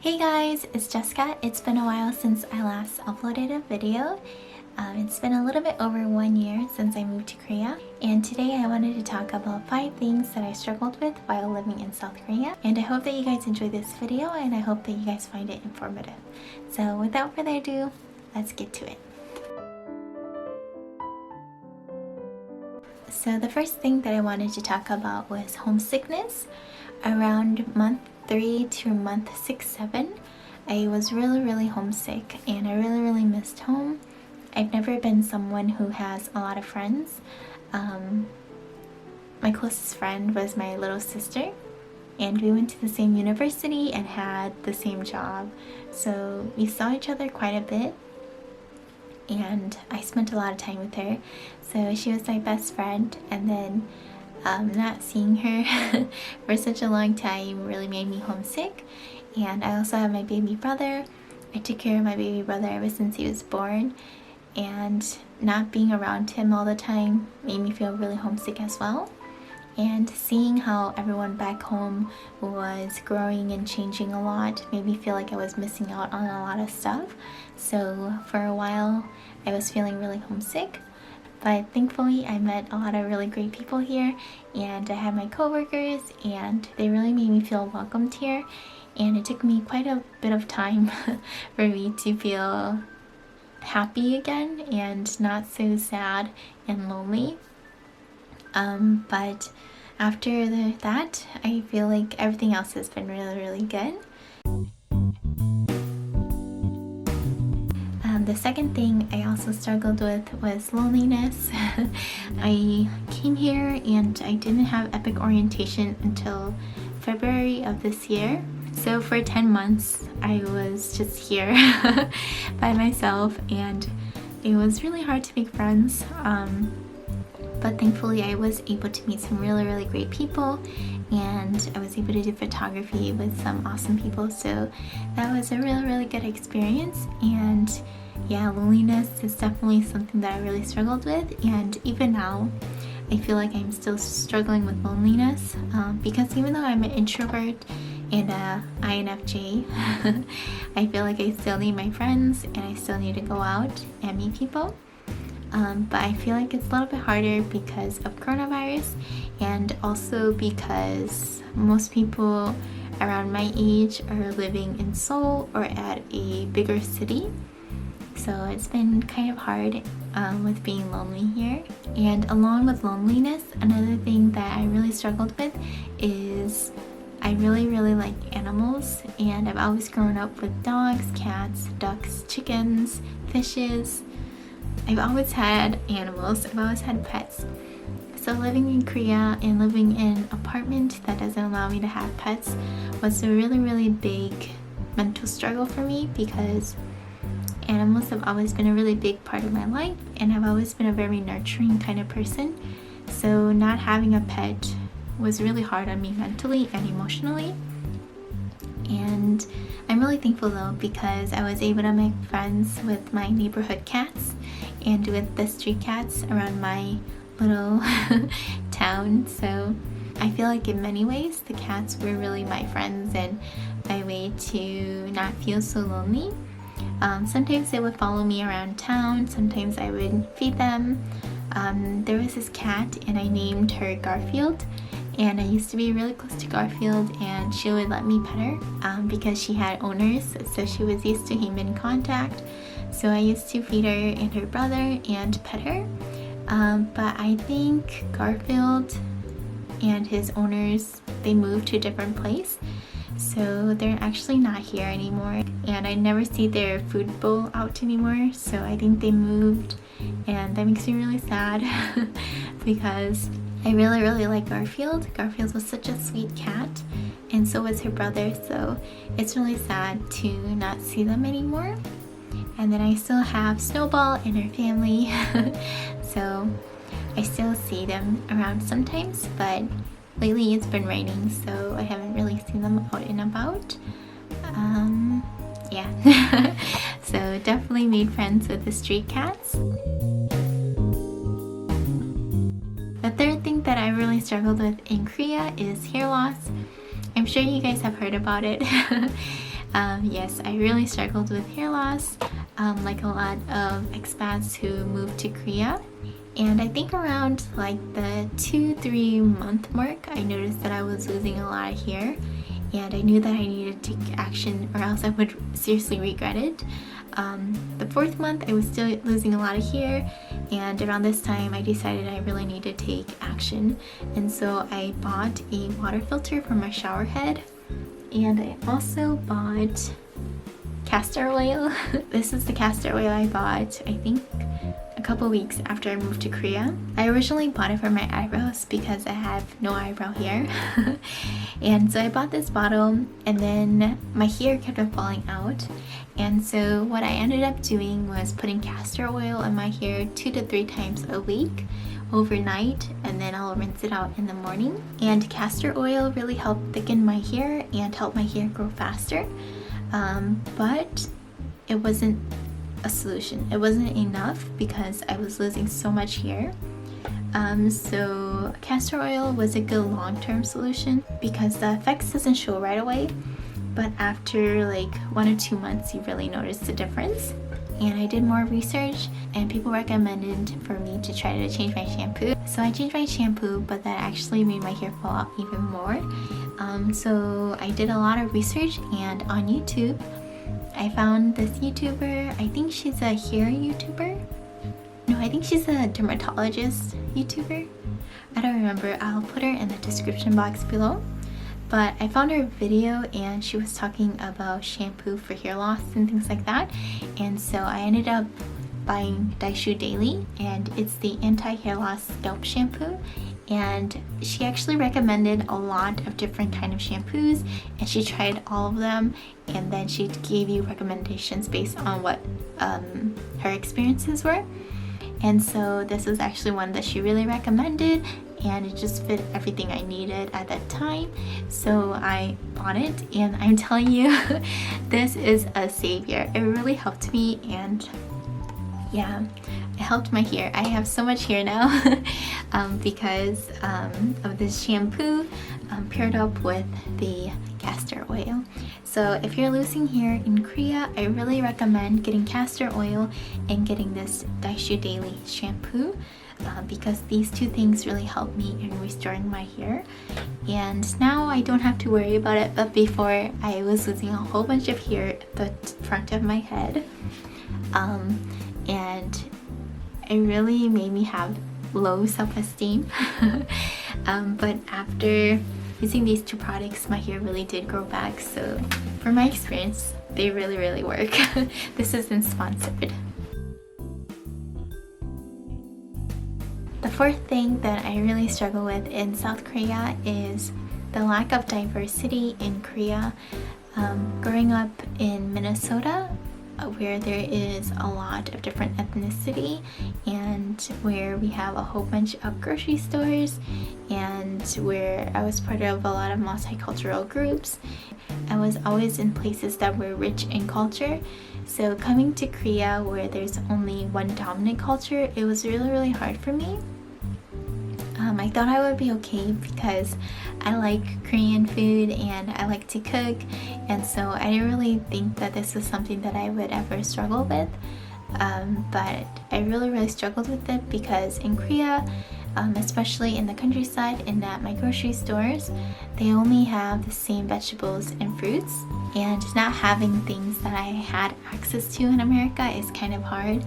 Hey guys, it's Jessica. It's been a while since I last uploaded a video. It's been a little bit over 1 year since I moved to Korea, and today I wanted to talk about 5 things that I struggled with while living in South Korea. And I hope that you guys enjoy this video, and I hope that you guys find it informative. So without further ado, let's get to it. So the first thing that I wanted to talk about was homesickness. Around month 3 to month 6, 7, I was really homesick, and I really missed home. I've never been someone who has a lot of friends. My closest friend was my little sister, and we went to the same university and had the same job, so we saw each other quite a bit, and I spent a lot of time with her. So she was my best friend, and then not seeing her for such a long time really made me homesick. And I also have my baby brother. I took care of my baby brother ever since he was born, and not being around him all the time made me feel really homesick as well. And seeing how everyone back home was growing and changing a lot made me feel like I was missing out on a lot of stuff. So for a while I was feeling really homesick. But thankfully I met a lot of really great people here, and I had my coworkers, and they really made me feel welcomed here. And it took me quite a bit of time for me to feel happy again and not so sad and lonely. But after that, I feel like everything else has been really good. The second thing I also struggled with was loneliness. I came here and I didn't have Epic orientation until February of this year. So for 10 months I was just here by myself, and it was really hard to make friends. But thankfully I was able to meet some really great people, and I was able to do photography with some awesome people. So that was a really good experience. And yeah, loneliness is definitely something that I really struggled with, and even now I feel like I'm still struggling with loneliness, because even though I'm an introvert and INFJ, I feel like I still need my friends and I still need to go out and meet people. But I feel like it's a little bit harder because of coronavirus, and also because most people around my age are living in Seoul or at a bigger city. So it's been kind of hard with being lonely here. And along with loneliness, another thing that I really struggled with is I really like animals, and I've always grown up with dogs, cats, ducks, chickens, fishes. I've always had animals. I've always had pets. So living in Korea and living in an apartment that doesn't allow me to have pets was a really big mental struggle for me, because animals have always been a really big part of my life, and I've always been a very nurturing kind of person. So not having a pet was really hard on me mentally and emotionally. And I'm really thankful though, because I was able to make friends with my neighborhood cats and with the street cats around my little town. So I feel like in many ways the cats were really my friends and my way to not feel so lonely. Sometimes they would follow me around town, sometimes I would feed them. There was this cat and I named her Garfield, and I used to be really close to Garfield, and she would let me pet her because she had owners, so she was used to human contact. So I used to feed her and her brother and pet her. But I think Garfield and his owners, they moved to a different place, so they're actually not here anymore, and I never see their food bowl out anymore. So I think they moved, and that makes me really sad because I really like Garfield. Garfield was such a sweet cat, and so was her brother, so it's really sad to not see them anymore. And then I still have Snowball and her family so I still see them around sometimes, but lately it's been raining, so I haven't really seen them out and about. Yeah. So definitely made friends with the street cats. The third thing that I really struggled with in Korea is hair loss. I'm sure you guys have heard about it. Yes, I really struggled with hair loss, like a lot of expats who moved to Korea. And I think around like the 2-3 month mark, I noticed that I was losing a lot of hair, and I knew that I needed to take action or else I would seriously regret it. The 4th month, I was still losing a lot of hair, and around this time I decided I really need to take action, and so I bought a water filter for my shower head, and I also bought castor oil. This is the castor oil I bought, I think, a couple weeks after I moved to Korea. I originally bought it for my eyebrows because I have no eyebrow hair. And so I bought this bottle, and then my hair kept on falling out. And so what I ended up doing was putting castor oil in my hair 2 to 3 times a week overnight, and then I'll rinse it out in the morning. And castor oil really helped thicken my hair and help my hair grow faster. But it wasn't a solution. It wasn't enough because I was losing so much hair. So castor oil was a good long-term solution because the effects doesn't show right away, but after like 1 or 2 months you really notice the difference. And I did more research, and people recommended for me to try to change my shampoo. So I changed my shampoo, but that actually made my hair fall out even more. So I did a lot of research, and on YouTube I found this YouTuber. I think she's a hair YouTuber. No, I think she's a dermatologist YouTuber. I don't remember. I'll put her in the description box below. But I found her video, and she was talking about shampoo for hair loss and things like that. And so I ended up buying Dashu daily, and it's the anti-hair loss scalp shampoo. And she actually recommended a lot of different kind of shampoos, and she tried all of them, and then she gave you recommendations based on what her experiences were. And so this is actually one that she really recommended, and it just fit everything I needed at that time. So I bought it, and I'm telling you, this is a savior. It really helped me, and yeah, it helped my hair. I have so much hair now because of this shampoo paired up with the castor oil. So if you're losing hair in Korea, I really recommend getting castor oil and getting this Dashu daily shampoo because these two things really help me in restoring my hair. And now I don't have to worry about it, but before I was losing a whole bunch of hair at the front of my head, and it really made me have low self-esteem. But after using these two products, my hair really did grow back. So from my experience, they really work. This isn't sponsored. The 4th thing that I really struggle with in South Korea is the lack of diversity in Korea. Growing up in Minnesota, where there is a lot of different ethnicity, and where we have a whole bunch of grocery stores, and where I was part of a lot of multicultural groups. I was always in places that were rich in culture. So coming to Korea, where there's only one dominant culture, it was really hard for me. I thought I would be okay because I like Korean food and I like to cook, and so I didn't really think that this was something that I would ever struggle with. But I really struggled with it because in Korea, especially in the countryside and at my grocery stores, they only have the same vegetables and fruits, and not having things that I had access to in America is kind of hard.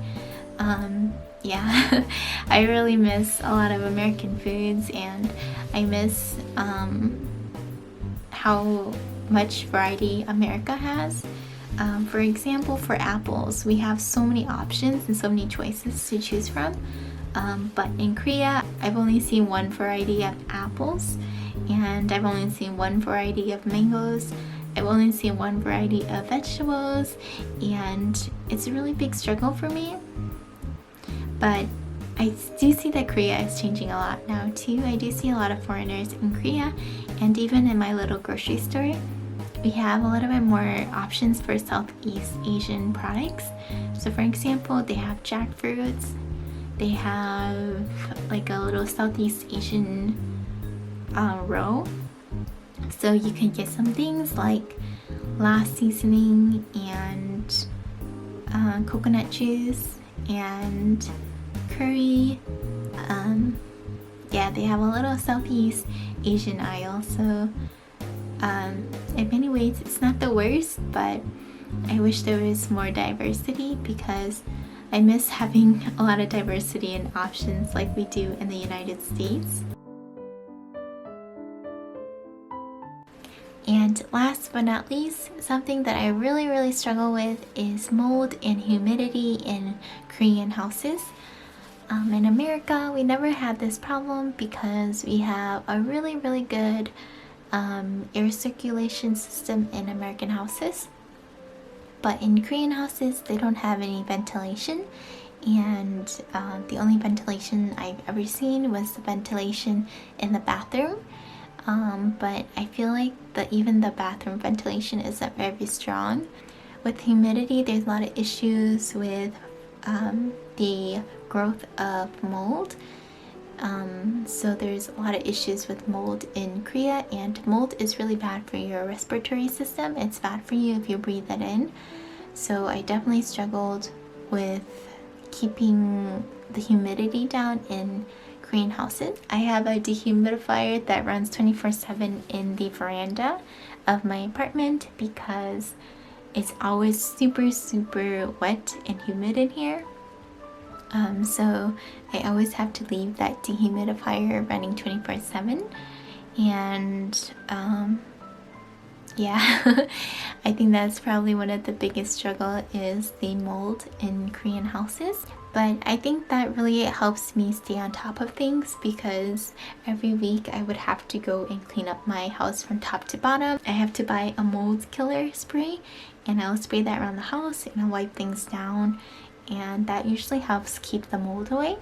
Yeah, I really miss a lot of American foods, and I miss how much variety America has. For example, for apples, we have so many options and so many choices to choose from. But in Korea, I've only seen one variety of apples, and I've only seen one variety of mangoes. I've only seen one variety of vegetables, and it's a really big struggle for me. But I do see that Korea is changing a lot now too. I do see a lot of foreigners in Korea, and even in my little grocery store, we have a little bit more options for Southeast Asian products. So for example, they have jackfruits, they have like a little Southeast Asian row. So you can get some things like glass seasoning and coconut juice and curry. Yeah, they have a little Southeast Asian aisle, so in many ways it's not the worst, but I wish there was more diversity because I miss having a lot of diversity and options like we do in the United States. And last but not least, something that I really struggle with is mold and humidity in Korean houses. In America, we never had this problem because we have a really good air circulation system in American houses. But in Korean houses, they don't have any ventilation, and the only ventilation I've ever seen was the ventilation in the bathroom. But I feel like even the bathroom ventilation isn't very strong. With humidity, there's a lot of issues with the growth of mold. So there's a lot of issues with mold in Korea, and mold is really bad for your respiratory system. It's bad for you if you breathe it in. So I definitely struggled with keeping the humidity down in Korean houses. I have a dehumidifier that runs 24/7 in the veranda of my apartment because it's always super wet and humid in here. So I always have to leave that dehumidifier running 24/7, and yeah, I think that's probably one of the biggest struggle is the mold in Korean houses. But I think that really helps me stay on top of things because every week I would have to go and clean up my house from top to bottom. I have to buy a mold killer spray, and I'll spray that around the house and I'll wipe things down, and that usually helps keep the mold away.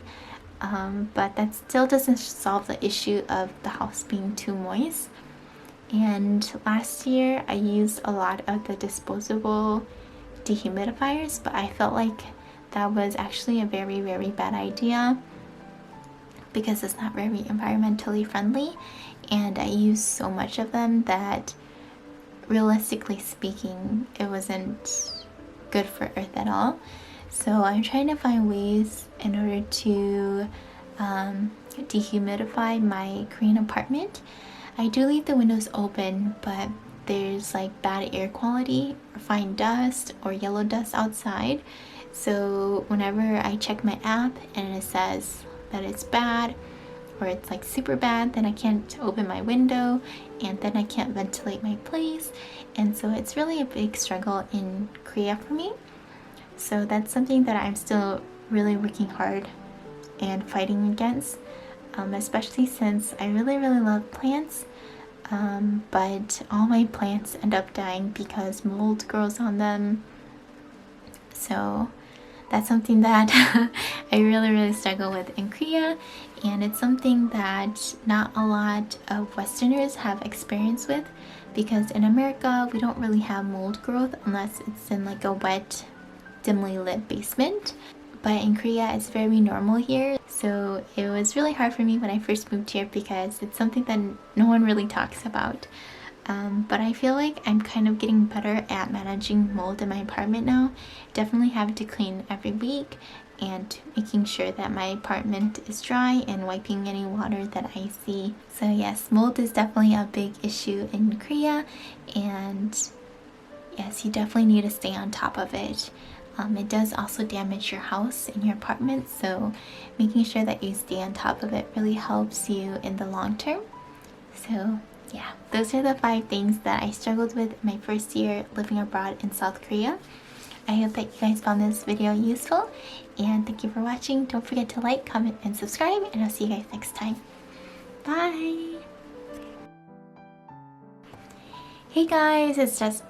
But that still doesn't solve the issue of the house being too moist. And last year I used a lot of the disposable dehumidifiers, but I felt like that was actually a very bad idea because it's not very environmentally friendly, and I used so much of them that realistically speaking it wasn't good for Earth at all. So I'm trying to find ways in order to dehumidify my Korean apartment. I do leave the windows open, but there's like bad air quality or fine dust or yellow dust outside. So whenever I check my app and it says that it's bad or it's like super bad, then I can't open my window and then I can't ventilate my place. And so it's really a big struggle in Korea for me. So that's something that I'm still really working hard and fighting against, especially since I really love plants, but all my plants end up dying because mold grows on them. So that's something that I really struggle with in Korea, and it's something that not a lot of Westerners have experience with because in America we don't really have mold growth unless it's in like a wet, dimly lit basement. But in Korea it's very normal here, so it was really hard for me when I first moved here because it's something that no one really talks about. But I feel like I'm kind of getting better at managing mold in my apartment now. Definitely have to clean every week and making sure that my apartment is dry and wiping any water that I see. So yes, mold is definitely a big issue in Korea, and yes, you definitely need to stay on top of it. It does also damage your house and your apartment, so making sure that you stay on top of it really helps you in the long term. So yeah, those are the 5 things that I struggled with in my first year living abroad in South Korea. I hope that you guys found this video useful, and thank you for watching. Don't forget to like, comment, and subscribe, and I'll see you guys next time. Bye! Hey guys, it's just...